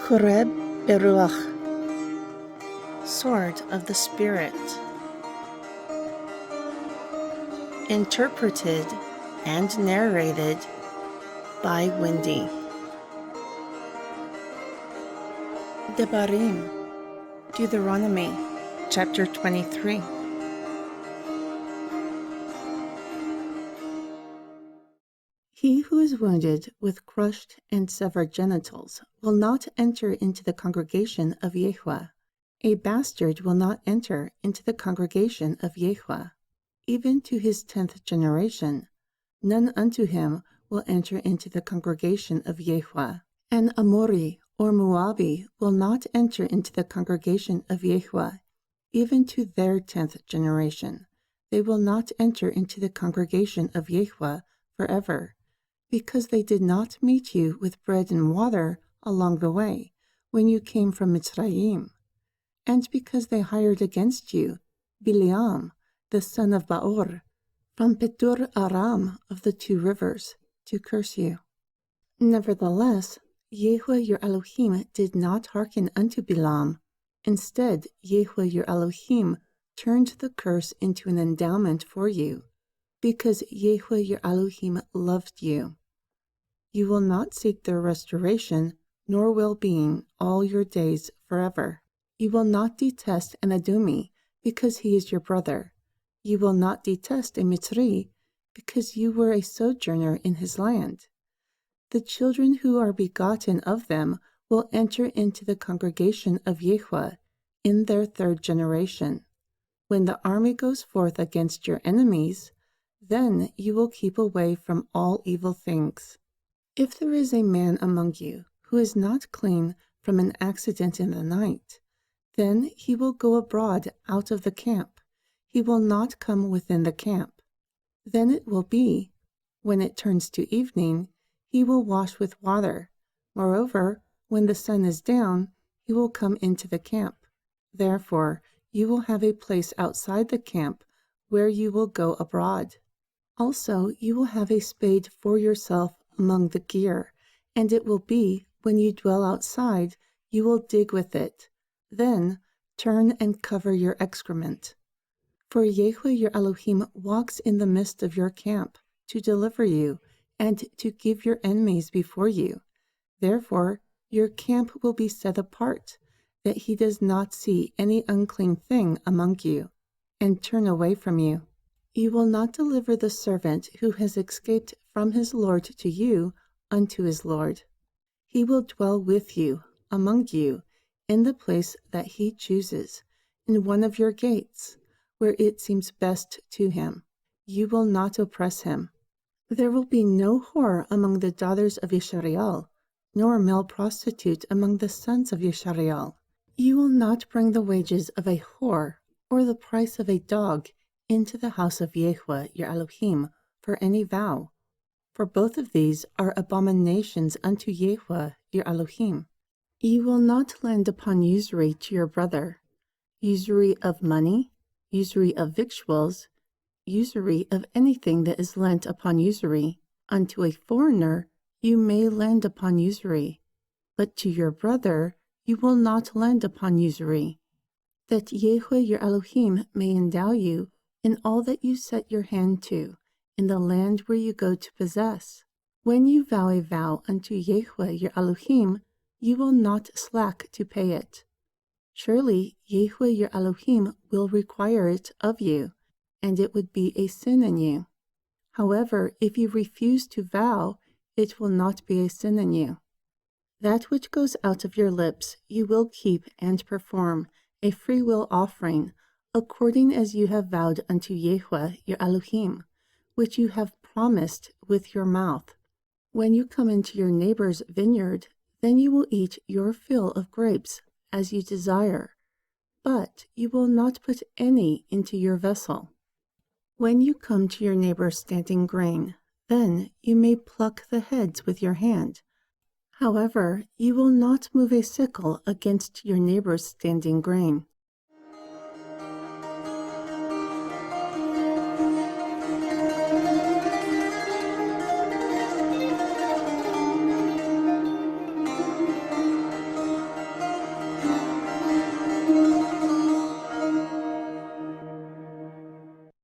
Choreb Beruach, Sword of the Spirit. Interpreted and narrated by Wendy. Debarim, Deuteronomy Chapter 23. He who is wounded with crushed and severed genitals will not enter into the congregation of Yahweh. A bastard will not enter into the congregation of Yahweh. Even to his 10th generation, none unto him will enter into the congregation of Yahweh. An Amori or Moabi will not enter into the congregation of Yahweh. Even to their 10th generation, they will not enter into the congregation of Yahweh forever, because they did not meet you with bread and water along the way when you came from Mitzrayim, and because they hired against you Bileam, the son of Baor, from Petur Aram of the 2 rivers, to curse you. Nevertheless, Yahweh your Elohim did not hearken unto Bileam. Instead, Yahweh your Elohim turned the curse into an endowment for you, because Yahweh your Elohim loved you. You will not seek their restoration nor well-being all your days forever. You will not detest an Edomi, because he is your brother. You will not detest a Mitzri, because you were a sojourner in his land. The children who are begotten of them will enter into the congregation of Yahweh in their 3rd generation. When the army goes forth against your enemies, then you will keep away from all evil things. If there is a man among you who is not clean from an accident in the night, then he will go abroad out of the camp. He will not come within the camp. Then it will be, when it turns to evening, he will wash with water. Moreover, when the sun is down, he will come into the camp. Therefore, you will have a place outside the camp where you will go abroad. Also, you will have a spade for yourself among the gear, and it will be, when you dwell outside, you will dig with it. Then turn and cover your excrement. For Yahweh your Elohim walks in the midst of your camp to deliver you and to give your enemies before you. Therefore, your camp will be set apart, that he does not see any unclean thing among you, and turn away from you. You will not deliver the servant who has escaped from his Lord to you unto his Lord. He will dwell with you, among you, in the place that he chooses, in one of your gates, where it seems best to him. You will not oppress him. There will be no whore among the daughters of Jashari'al, nor male prostitute among the sons of Jashari'al. You will not bring the wages of a whore, or the price of a dog, into the house of Yahweh your Elohim for any vow, for both of these are abominations unto Yahweh your Elohim. You will not lend upon usury to your brother, usury of money, usury of victuals, usury of anything that is lent upon usury. Unto a foreigner you may lend upon usury, but to your brother you will not lend upon usury, that Yahweh your Elohim may endow you in all that you set your hand to, in the land where you go to possess. When you vow a vow unto Yahweh your Elohim, you will not slack to pay it. Surely Yahweh your Elohim will require it of you, and it would be a sin in you. However, if you refuse to vow, it will not be a sin in you. That which goes out of your lips you will keep and perform, a freewill offering, according as you have vowed unto Yahweh your Elohim, which you have promised with your mouth. When you come into your neighbor's vineyard, then you will eat your fill of grapes, as you desire, but you will not put any into your vessel. When you come to your neighbor's standing grain, then you may pluck the heads with your hand. However, you will not move a sickle against your neighbor's standing grain.